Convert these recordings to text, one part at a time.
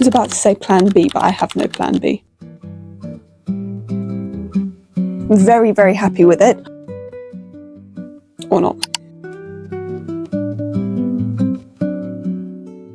was about to say plan B, but I have no plan B. I'm very, very happy with it. Or not.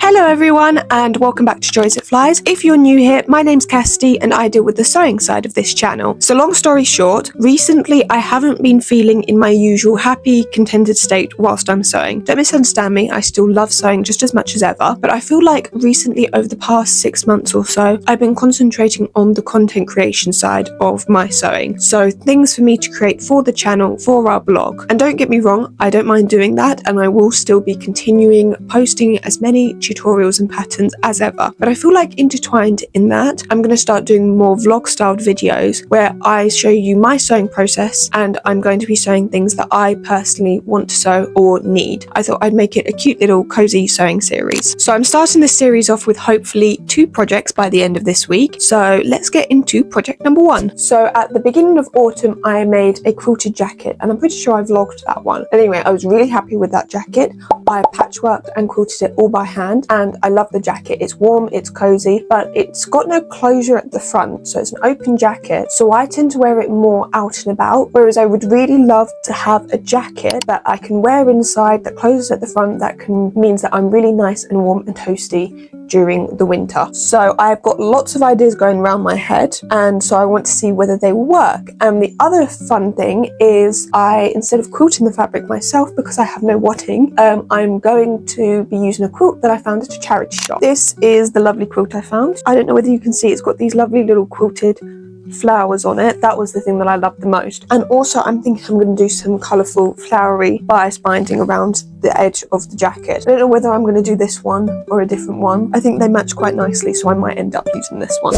Hello everyone, and welcome back to Joys It Flies. If you're new here, my name's Cassidy and I deal with the sewing side of this channel. So long story short, recently I haven't been feeling in my usual happy, contented state whilst I'm sewing. Don't misunderstand me, I still love sewing just as much as ever, but I feel like recently over the past 6 months or so, I've been concentrating on the content creation side of my sewing. So things for me to create for the channel, for our blog. And don't get me wrong, I don't mind doing that, and I will still be continuing posting as many tutorials and patterns as ever, but I feel like intertwined in that I'm going to start doing more vlog styled videos where I show you my sewing process, and I'm going to be sewing things that I personally want to sew or need. I thought I'd make it a cute little cozy sewing series. So I'm starting this series off with hopefully 2 projects by the end of this week. So let's get into project number 1. So at the beginning of autumn I made a quilted jacket, and I'm pretty sure I vlogged that one. Anyway, I was really happy with that jacket. I patchworked and quilted it all by hand, and I love the jacket. It's warm, it's cozy, but it's got no closure at the front, so it's an open jacket. So I tend to wear it more out and about, whereas I would really love to have a jacket that I can wear inside, that closes at the front, that means that I'm really nice and warm and toasty during the winter. So I've got lots of ideas going around my head, and so I want to see whether they will work. And the other fun thing is instead of quilting the fabric myself, because I have no wadding, I'm going to be using a quilt that I found at a charity shop. This is the lovely quilt I found. I don't know whether you can see, it's got these lovely little quilted flowers on it. That was the thing that I loved the most. And also I'm thinking I'm going to do some colourful flowery bias binding around the edge of the jacket. I don't know whether I'm going to do this one or a different one. I think they match quite nicely, so I might end up using this one.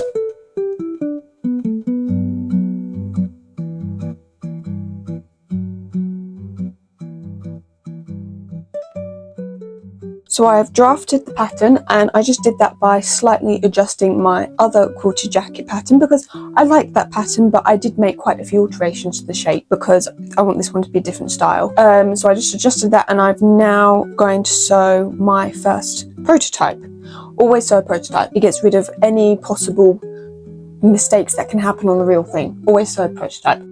So I have drafted the pattern, and I just did that by slightly adjusting my other quilted jacket pattern because I like that pattern, but I did make quite a few alterations to the shape because I want this one to be a different style. So I just adjusted that, and I'm now going to sew my first prototype. Always sew a prototype. It gets rid of any possible mistakes that can happen on the real thing. Always sew a prototype.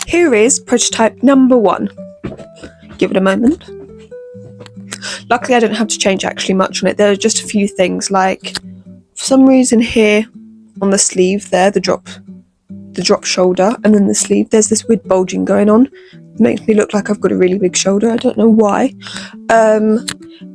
Here is prototype number 1. Give it a moment. Luckily I don't have to change actually much on it. There are just a few things, like for some reason here on the sleeve there, the drop shoulder, and then the sleeve, there's this weird bulging going on. It makes me look like I've got a really big shoulder. I don't know why.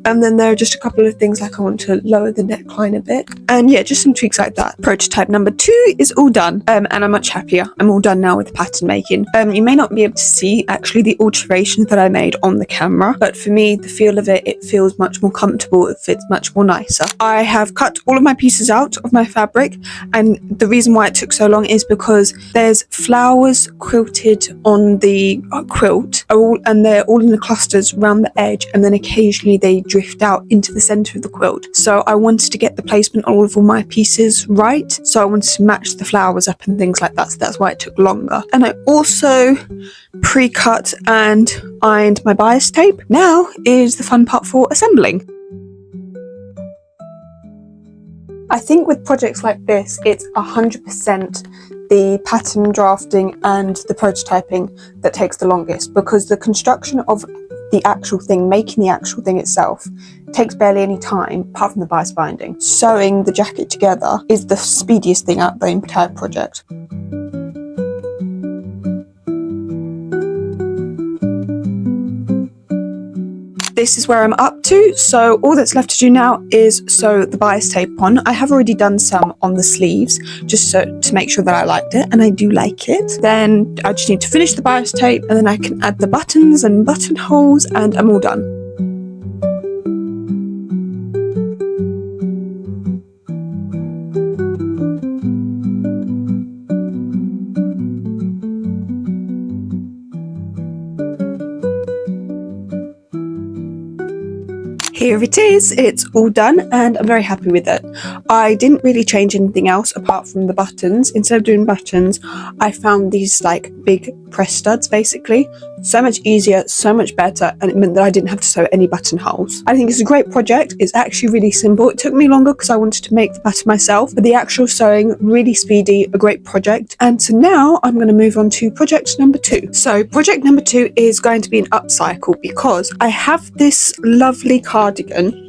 And then there are just a couple of things, like I want to lower the neckline a bit, and yeah, just some tweaks like that. Prototype number 2 is all done, and I'm much happier. I'm all done now with the pattern making. You may not be able to see actually the alterations that I made on the camera, but for me, the feel of it feels much more comfortable. It fits much more nicer. I have cut all of my pieces out of my fabric, and the reason why it took so long is because there's flowers quilted on the quilt, and they're all in the clusters around the edge, and then occasionally they drift out into the center of the quilt. So I wanted to get the placement on all my pieces right, so I wanted to match the flowers up and things like that, so that's why it took longer. And I also pre-cut and ironed my bias tape. Now is the fun part for assembling. I think with projects like this, it's 100% the pattern drafting and the prototyping that takes the longest, because the construction of the actual thing, making the actual thing itself, takes barely any time apart from the bias binding. Sewing the jacket together is the speediest thing out of the entire project. This is where I'm up to, so all that's left to do now is sew the bias tape on. I have already done some on the sleeves, just to make sure that I liked it, and I do like it. Then I just need to finish the bias tape, and then I can add the buttons and buttonholes, and I'm all done. Here it is, it's all done and I'm very happy with it. I didn't really change anything else apart from the buttons. Instead of doing buttons, I found these like big press studs basically so much easier, so much better, and it meant that I didn't have to sew any buttonholes. I think it's a great project. It's actually really simple. It took me longer because I wanted to make the pattern myself, but the actual sewing, really speedy, a great project. And so now I'm going to move on to project number 2. So project number 2 is going to be an upcycle, because I have this lovely cardigan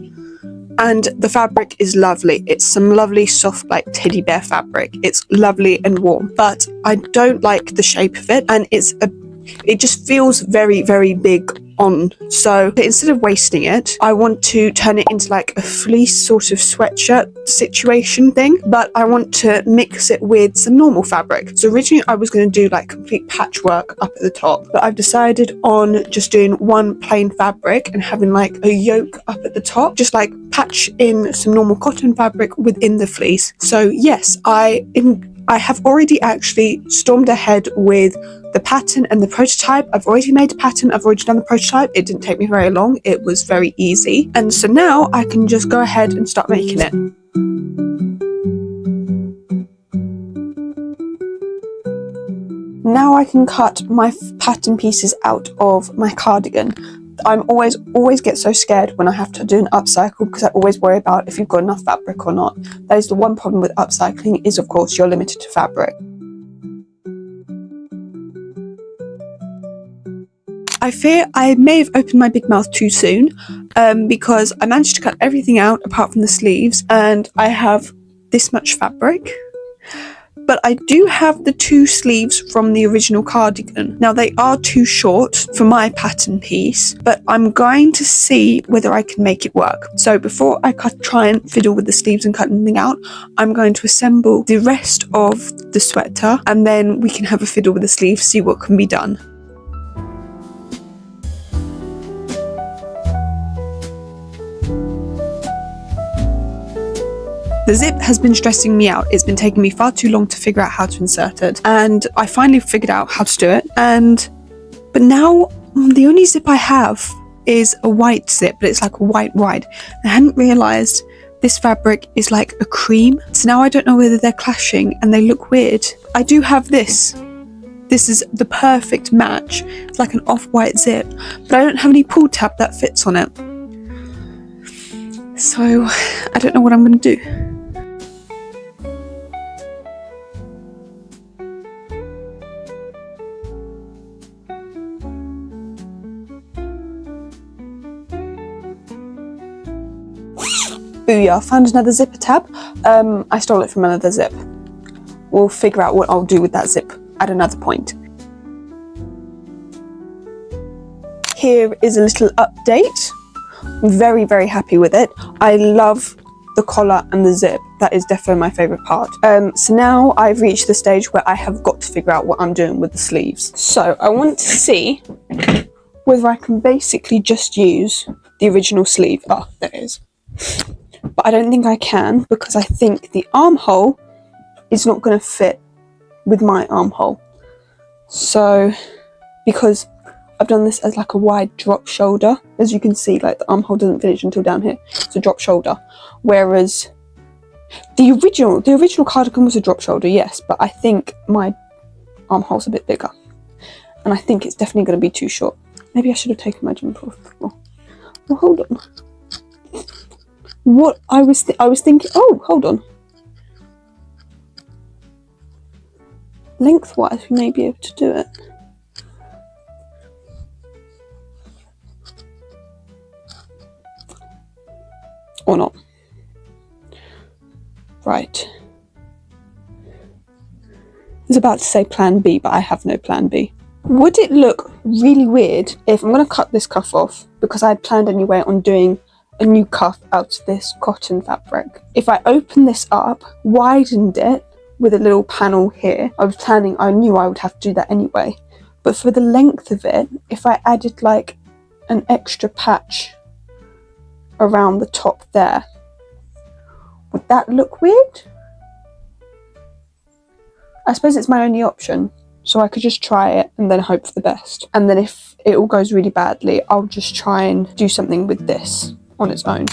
and the fabric is lovely. It's some lovely soft like teddy bear fabric. It's lovely and warm, but I don't like the shape of it, and it just feels very, very big on. So instead of wasting it, I want to turn it into like a fleece sort of sweatshirt situation thing, but I want to mix it with some normal fabric. So originally I was going to do like complete patchwork up at the top, but I've decided on just doing one plain fabric and having like a yoke up at the top, just like patch in some normal cotton fabric within the fleece. So yes, I have already actually stormed ahead with the pattern and the prototype. I've already made a pattern, I've already done the prototype. It didn't take me very long, it was very easy. And so now I can just go ahead and start making it. Now I can cut my pattern pieces out of my cardigan. I'm always get so scared when I have to do an upcycle, because I always worry about if you've got enough fabric or not. That is the one problem with upcycling, is of course you're limited to fabric. I fear I may have opened my big mouth too soon, because I managed to cut everything out apart from the sleeves, and I have this much fabric. But I do have the 2 sleeves from the original cardigan. Now they are too short for my pattern piece, but I'm going to see whether I can make it work. So before I try and fiddle with the sleeves and cut anything out, I'm going to assemble the rest of the sweater, and then we can have a fiddle with the sleeves, see what can be done. The zip has been stressing me out. It's been taking me far too long to figure out how to insert it, and I finally figured out how to do it. But now the only zip I have is a white zip, but it's like a white wide. I hadn't realised this fabric is like a cream, so now I don't know whether they're clashing and they look weird. I do have this. This is the perfect match. It's like an off-white zip, but I don't have any pull tab that fits on it. So I don't know what I'm going to do. Booyah, found another zipper tab. I stole it from another zip. We'll figure out what I'll do with that zip at another point. Here is a little update. I'm very, very happy with it. I love the collar and the zip. That is definitely my favourite part. So now I've reached the stage where I have got to figure out what I'm doing with the sleeves. So I want to see whether I can basically just use the original sleeve. Oh, there it is. But I don't think I can, because I think the armhole is not going to fit with my armhole. So, because I've done this as like a wide drop shoulder, as you can see, like the armhole doesn't finish until down here. It's a drop shoulder. Whereas the original cardigan was a drop shoulder, yes, but I think my armhole's a bit bigger. And I think it's definitely going to be too short. Maybe I should have taken my jumper off before. Well, hold on. What I was thinking, oh, hold on. Lengthwise, we may be able to do it. Or not. Right. I was about to say plan B, but I have no plan B. Would it look really weird if I'm going to cut this cuff off, because I had planned anyway on doing a new cuff out of this cotton fabric. If I opened this up, widened it with a little panel here, I knew I would have to do that anyway. But for the length of it, if I added like an extra patch around the top there, would that look weird? I suppose it's my only option. So I could just try it and then hope for the best. And then if it all goes really badly, I'll just try and do something with this on its own.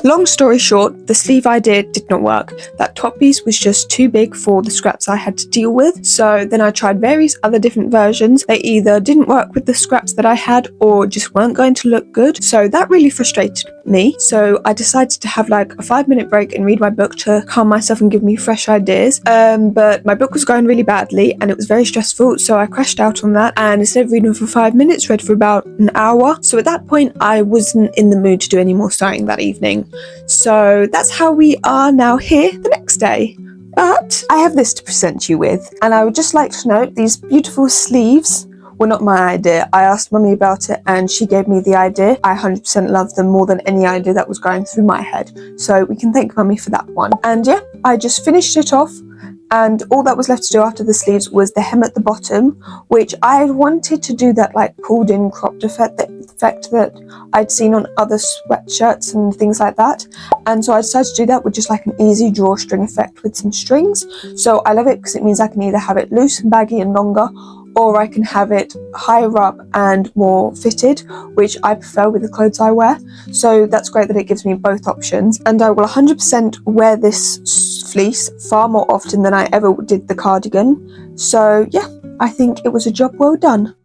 Long story short, the sleeve idea did not work. That top piece was just too big for the scraps I had to deal with. So then I tried various other different versions. They either didn't work with the scraps that I had or just weren't going to look good. So that really frustrated me. So I decided to have like a 5-minute break and read my book to calm myself and give me fresh ideas. But my book was going really badly and it was very stressful. So I crashed out on that, and instead of reading for 5 minutes, read for about an hour. So at that point, I wasn't in the mood to do any more sewing that evening. So that's how we are now here the next day. But I have this to present you with, and I would just like to note these beautiful sleeves were not my idea. I asked Mummy about it and she gave me the idea. I 100% love them more than any idea that was going through my head. So we can thank Mummy for that one. And yeah, I just finished it off. And all that was left to do after the sleeves was the hem at the bottom, which I wanted to do that like pulled in cropped effect that I'd seen on other sweatshirts and things like that. And so I decided to do that with just like an easy drawstring effect with some strings. So I love it because it means I can either have it loose and baggy and longer, or I can have it higher up and more fitted, which I prefer with the clothes I wear. So that's great that it gives me both options. And I will 100% wear this fleece far more often than I ever did the cardigan. So yeah, I think it was a job well done.